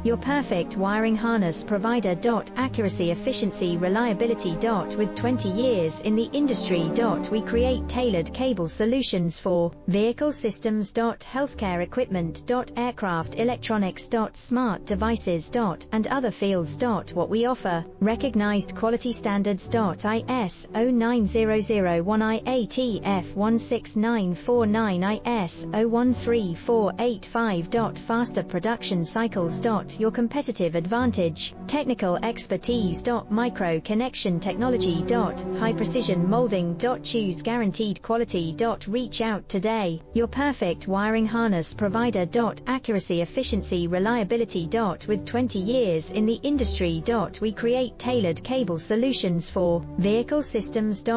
Your perfect wiring harness provider. Accuracy, efficiency, reliability. With 20 years in the industry. We create tailored cable solutions for vehicle systems. Healthcare equipment. Aircraft electronics. Smart devices. And other fields. What we offer: recognized quality standards. ISO 9001, IATF 16949, ISO 13485. Faster production cycles. Your competitive advantage: technical expertise. Micro connection technology. High precision molding. Choose guaranteed quality. Reach out today. Your perfect wiring harness provider. Accuracy, efficiency, reliability. With 20 years in the industry. We create tailored cable solutions for vehicle systems.